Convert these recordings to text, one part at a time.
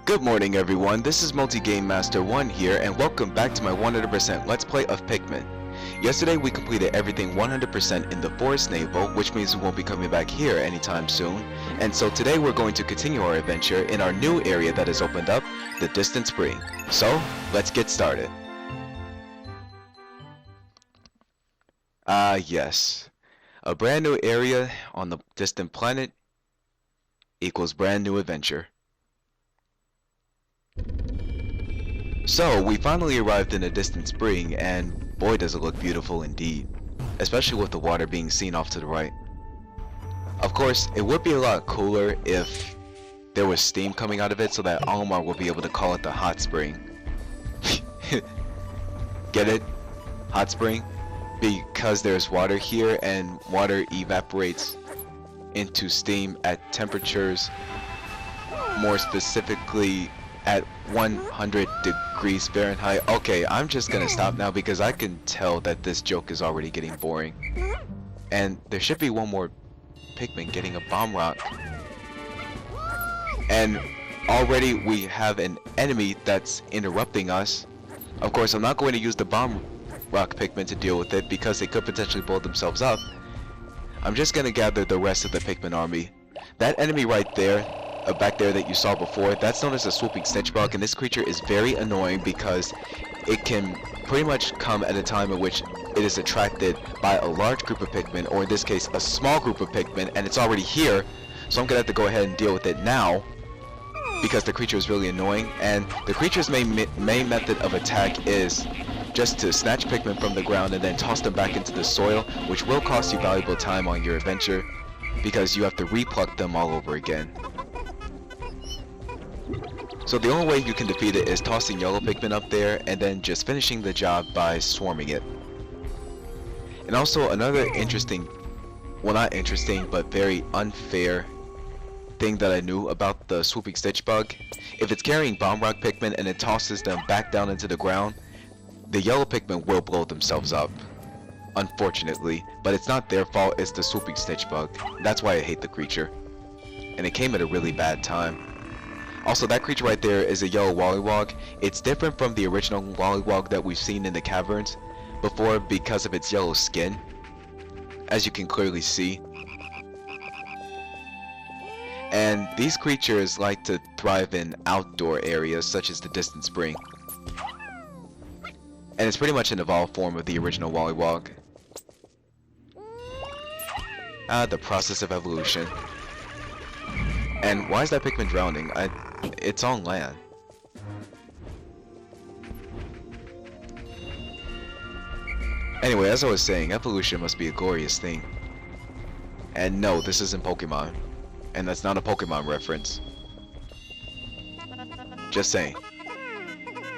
Good morning everyone, this is Multi-Game Master 1 here, and welcome back to my 100% Let's Play of Pikmin. Yesterday we completed everything 100% in the Forest Navel, which means we won't be coming back here anytime soon. And so today we're going to continue our adventure in our new area that has opened up, the Distant Spring. So, let's get started. Yes. A brand new area on the distant planet equals brand new adventure. So, we finally arrived in a distant spring, and boy does it look beautiful indeed, especially with the water being seen off to the right. Of course, it would be a lot cooler if there was steam coming out of it so that Almar will be able to call it the hot spring. Get it? Hot spring? Because there's water here, and water evaporates into steam at temperatures, more specifically at 100 degrees Fahrenheit. Okay, I'm just gonna stop now because I can tell that this joke is already getting boring. And there should be one more Pikmin getting a bomb rock. And already we have an enemy that's interrupting us. Of course, I'm not going to use the bomb rock Pikmin to deal with it because they could potentially blow themselves up. I'm just gonna gather the rest of the Pikmin army. That enemy right there, back there that you saw before, that's known as a swooping snitch bug, and this creature is very annoying because it can pretty much come at a time in which it is attracted by a large group of Pikmin, or in this case a small group of Pikmin, and it's already here, so I'm gonna have to go ahead and deal with it now because the creature is really annoying. And the creature's main method of attack is just to snatch Pikmin from the ground and then toss them back into the soil, which will cost you valuable time on your adventure because you have to repluck them all over again. So the only way you can defeat it is tossing yellow Pikmin up there and then just finishing the job by swarming it. And also another interesting, well not interesting, but very unfair thing that I knew about the swooping stitch bug. If it's carrying bomb rock Pikmin and it tosses them back down into the ground, the yellow Pikmin will blow themselves up. Unfortunately, but it's not their fault, it's the swooping stitch bug. That's why I hate the creature. And it came at a really bad time. Also, that creature right there is a yellow Wollywog. It's different from the original Wollywog that we've seen in the caverns before because of its yellow skin, as you can clearly see. And these creatures like to thrive in outdoor areas such as the distant spring. And it's pretty much an evolved form of the original Wollywog. The process of evolution. And why is that Pikmin drowning? It's on land. Anyway, as I was saying, evolution must be a glorious thing. And no, this isn't Pokemon. And that's not a Pokemon reference. Just saying.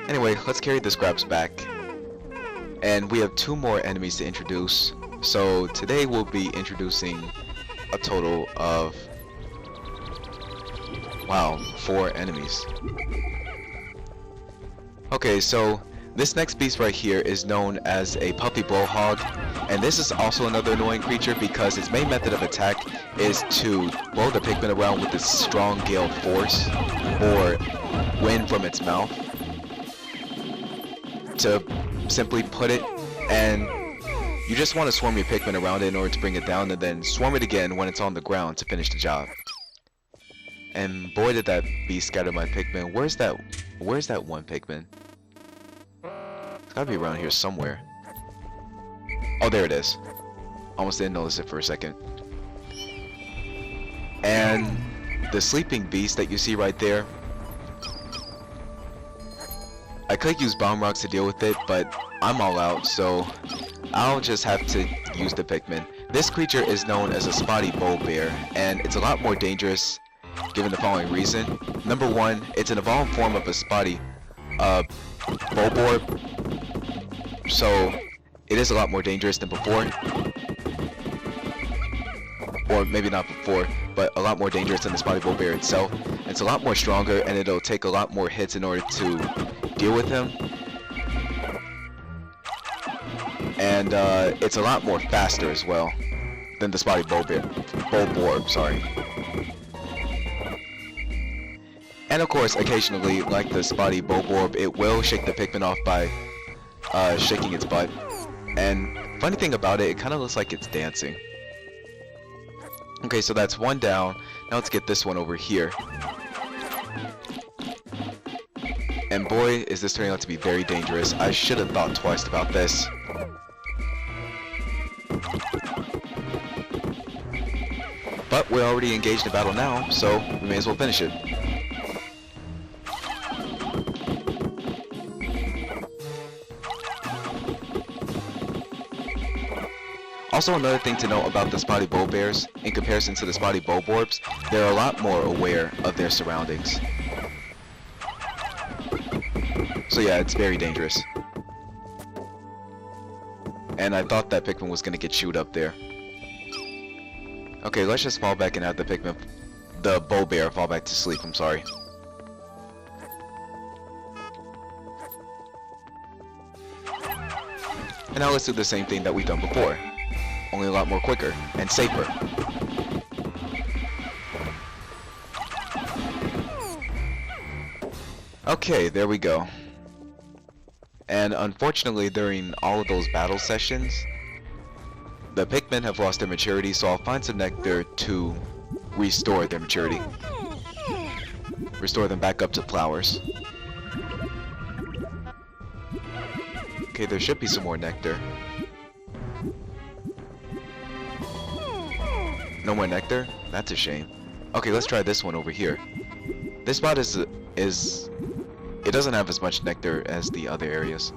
Anyway, let's carry the scraps back. And we have 2 more enemies to introduce. So today we'll be introducing a total of, wow, 4 enemies. Okay, so this next beast right here is known as a puppy blowhog, and this is also another annoying creature because its main method of attack is to blow the Pikmin around with its strong gale force or wind from its mouth. To simply put it, and you just want to swarm your Pikmin around it in order to bring it down, and then swarm it again when it's on the ground to finish the job. And boy did that beast scatter my Pikmin. Where's that one Pikmin? It's gotta be around here somewhere. Oh, there it is. Almost didn't notice it for a second. And the sleeping beast that you see right there, I could use bomb rocks to deal with it, but I'm all out, so I'll just have to use the Pikmin. This creature is known as a spotty bullbear, and it's a lot more dangerous given the following reason. Number 1, it's an evolved form of a spotty bulborb, so it is a lot more dangerous than before. Or maybe not before, but a lot more dangerous than the spotty bullbear itself. It's a lot more stronger, and it'll take a lot more hits in order to deal with him. And it's a lot more faster as well than the spotty bulborb, sorry. And of course, occasionally, like the spotty Bulborb, it will shake the Pikmin off by shaking its butt. And funny thing about it, it kind of looks like it's dancing. Okay, so that's one down. Now let's get this one over here. And boy, is this turning out to be very dangerous. I should have thought twice about this. But we're already engaged in battle now, so we may as well finish it. Also, another thing to note about the spotty Bulbears, in comparison to the spotty Bulborbs, they're a lot more aware of their surroundings. So yeah, it's very dangerous. And I thought that Pikmin was gonna get chewed up there. Okay, let's just fall back and have the Bulbear fall back to sleep, I'm sorry. And now let's do the same thing that we've done before. Only a lot more quicker and safer. Okay, there we go. And unfortunately, during all of those battle sessions, the Pikmin have lost their maturity, so I'll find some nectar to restore their maturity. Restore them back up to flowers. Okay, there should be some more nectar. No more nectar? That's a shame. Okay, let's try this one over here. This spot is it doesn't have as much nectar as the other areas.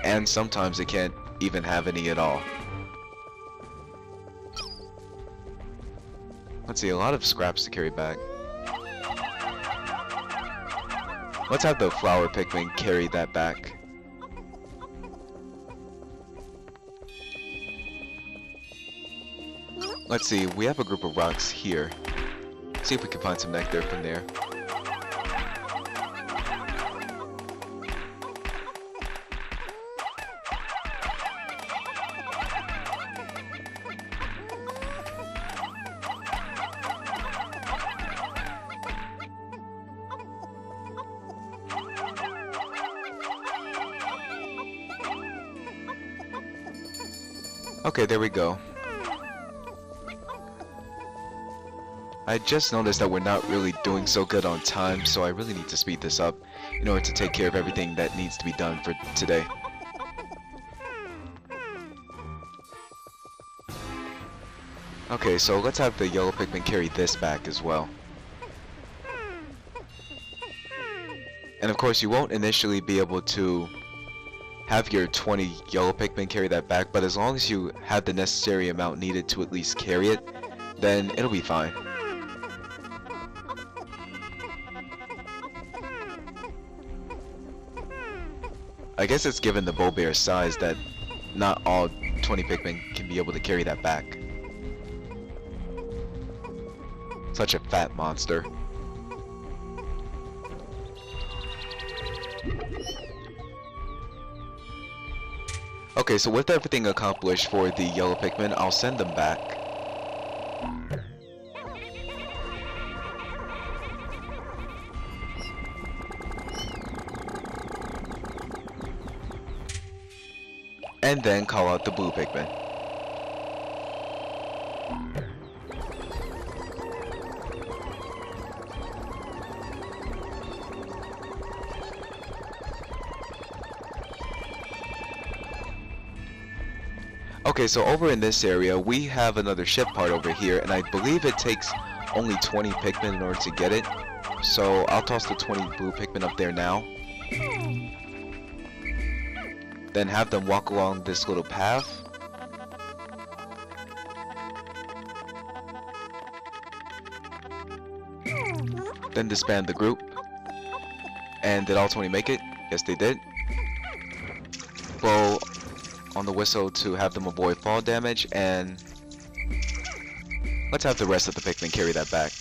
And sometimes it can't even have any at all. Let's see, a lot of scraps to carry back. Let's have the flower Pikmin carry that back. Let's see, we have a group of rocks here. See if we can find some nectar from there. Okay, there we go. I just noticed that we're not really doing so good on time, so I really need to speed this up in order to take care of everything that needs to be done for today. Okay, so let's have the yellow Pikmin carry this back as well. And of course, you won't initially be able to have your 20 yellow Pikmin carry that back, but as long as you have the necessary amount needed to at least carry it, then it'll be fine. I guess it's given the Bulbear's size that not all 20 Pikmin can be able to carry that back. Such a fat monster. Okay, so with everything accomplished for the yellow Pikmin, I'll send them back. And then call out the blue Pikmin. Okay, so over in this area, we have another ship part over here, and I believe it takes only 20 Pikmin in order to get it. So I'll toss the 20 blue Pikmin up there now. Then have them walk along this little path. Then disband the group. And did all 20 make it? Yes, they did. Blow on the whistle to have them avoid fall damage, and let's have the rest of the Pikmin carry that back.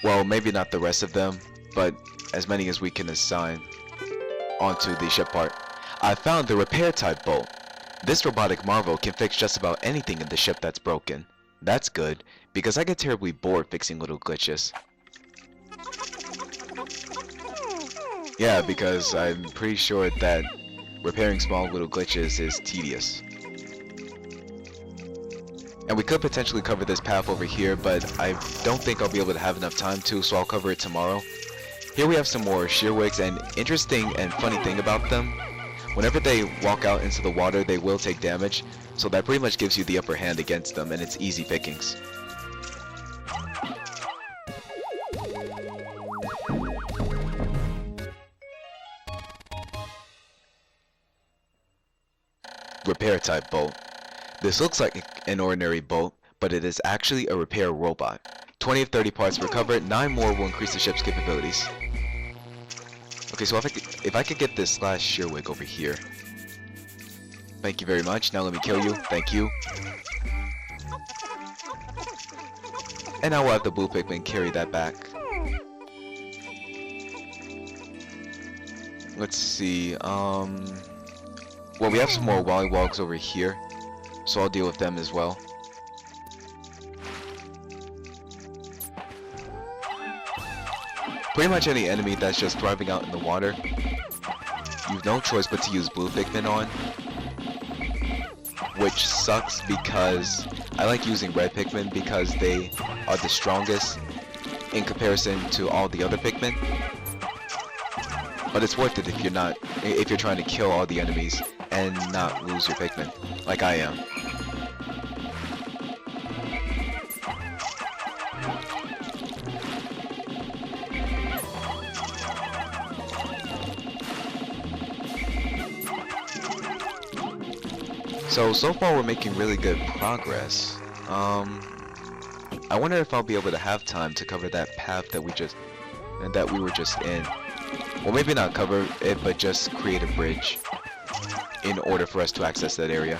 Well, maybe not the rest of them, but as many as we can assign onto the ship part. I found the repair type bolt. This robotic marvel can fix just about anything in the ship that's broken. That's good, because I get terribly bored fixing little glitches. Yeah, because I'm pretty sure that repairing small little glitches is tedious. And we could potentially cover this path over here, but I don't think I'll be able to have enough time to, so I'll cover it tomorrow. Here we have some more shearwigs, and interesting and funny thing about them, whenever they walk out into the water, they will take damage, so that pretty much gives you the upper hand against them, and it's easy pickings. Repair type bolt. This looks like an ordinary bolt, but it is actually a repair robot. 20 of 30 parts recovered, 9 more will increase the ship's capabilities. Okay, so if I could get this last shearwig over here. Thank you very much. Now let me kill you. Thank you. And now we'll have the blue Pikmin carry that back. Let's see, well, we have some more Wollywogs over here, so I'll deal with them as well. Pretty much any enemy that's just thriving out in the water, you've no choice but to use blue Pikmin on. Which sucks because I like using red Pikmin because they are the strongest in comparison to all the other Pikmin. But it's worth it if you're trying to kill all the enemies and not lose your Pikmin, like I am. So far we're making really good progress. I wonder if I'll be able to have time to cover that path that we were just in. Well, maybe not cover it, but just create a bridge in order for us to access that area.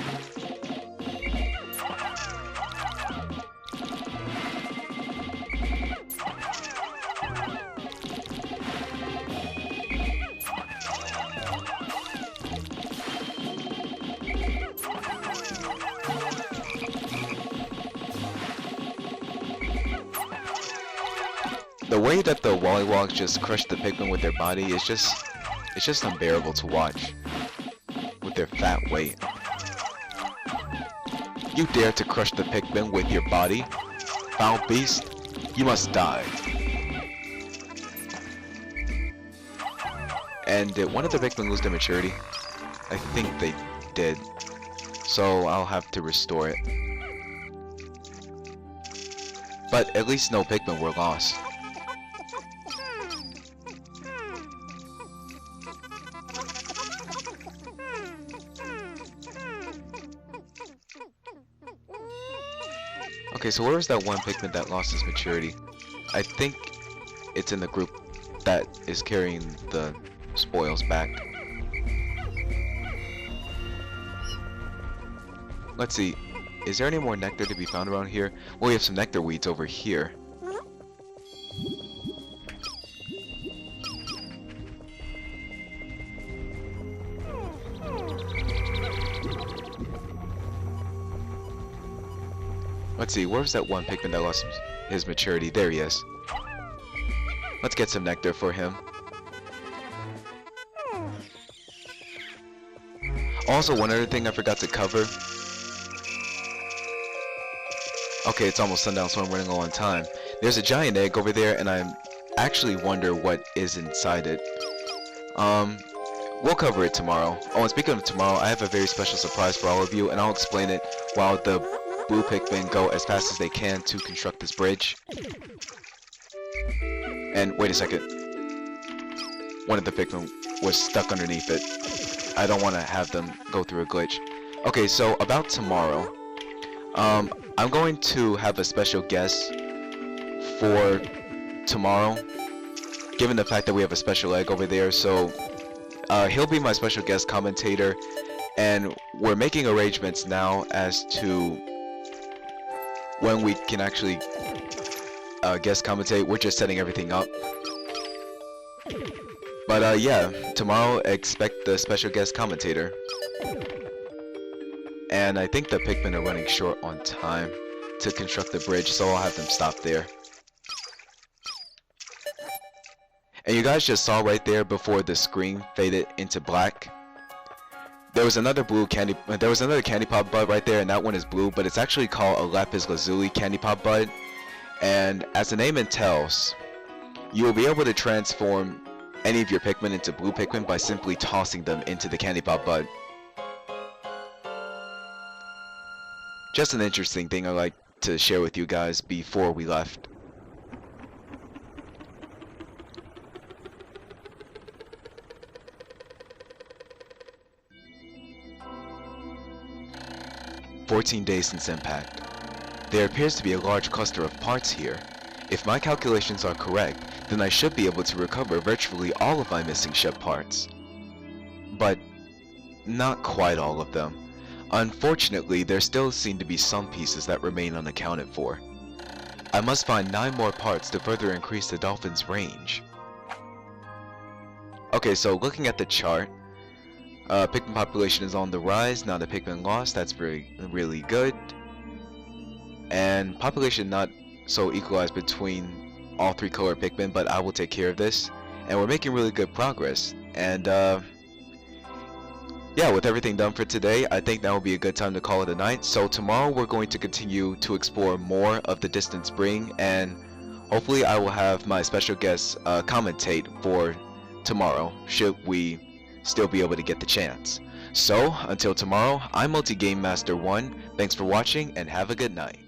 The way that the Wollywogs just crush the Pikmin with their body is just unbearable to watch. With their fat weight. You dare to crush the Pikmin with your body? Foul beast, you must die. And did one of the Pikmin lose their maturity? I think they did. So I'll have to restore it. But at least no Pikmin were lost. Okay, so where is that one Pikmin that lost his maturity? I think it's in the group that is carrying the spoils back. Let's see, is there any more nectar to be found around here? Well, we have some nectar weeds over here. Let's see, where's that one Pikmin that lost his maturity? There he is. Let's get some nectar for him. Also, one other thing I forgot to cover. Okay, it's almost sundown, so I'm running low on time. There's a giant egg over there, and I actually wonder what is inside it. We'll cover it tomorrow. Oh, and speaking of tomorrow, I have a very special surprise for all of you, and I'll explain it while the blue Pikmin go as fast as they can to construct this bridge. And wait a second. One of the Pikmin was stuck underneath it. I don't want to have them go through a glitch. Okay, so about tomorrow. I'm going to have a special guest for tomorrow. Given the fact that we have a special egg over there, so he'll be my special guest commentator. And we're making arrangements now as to when we can actually guest commentate. We're just setting everything up. But yeah, tomorrow expect the special guest commentator. And I think the Pikmin are running short on time. to construct the bridge, so I'll have them stop there. And you guys just saw right there before the screen faded into black. There was another candy pop bud right there, and that one is blue, but it's actually called a lapis lazuli candy pop bud. And as the name entails, you will be able to transform any of your Pikmin into blue Pikmin by simply tossing them into the candy pop bud. Just an interesting thing I'd like to share with you guys before we left. "14 days since impact. There appears to be a large cluster of parts here. If my calculations are correct, then I should be able to recover virtually all of my missing ship parts. But not quite all of them. Unfortunately, there still seem to be some pieces that remain unaccounted for. I must find 9 more parts to further increase the dolphin's range." Okay, so looking at the chart, Pikmin population is on the rise, not a Pikmin lost. That's really good. And population not so equalized between all 3 color Pikmin, but I will take care of this. And we're making really good progress. And yeah, with everything done for today, I think that will be a good time to call it a night. So tomorrow we're going to continue to explore more of the Distant Spring, and hopefully I will have my special guest commentate for tomorrow, should we still be able to get the chance. So until tomorrow, I'm Multi Game Master 1. Thanks for watching and have a good night.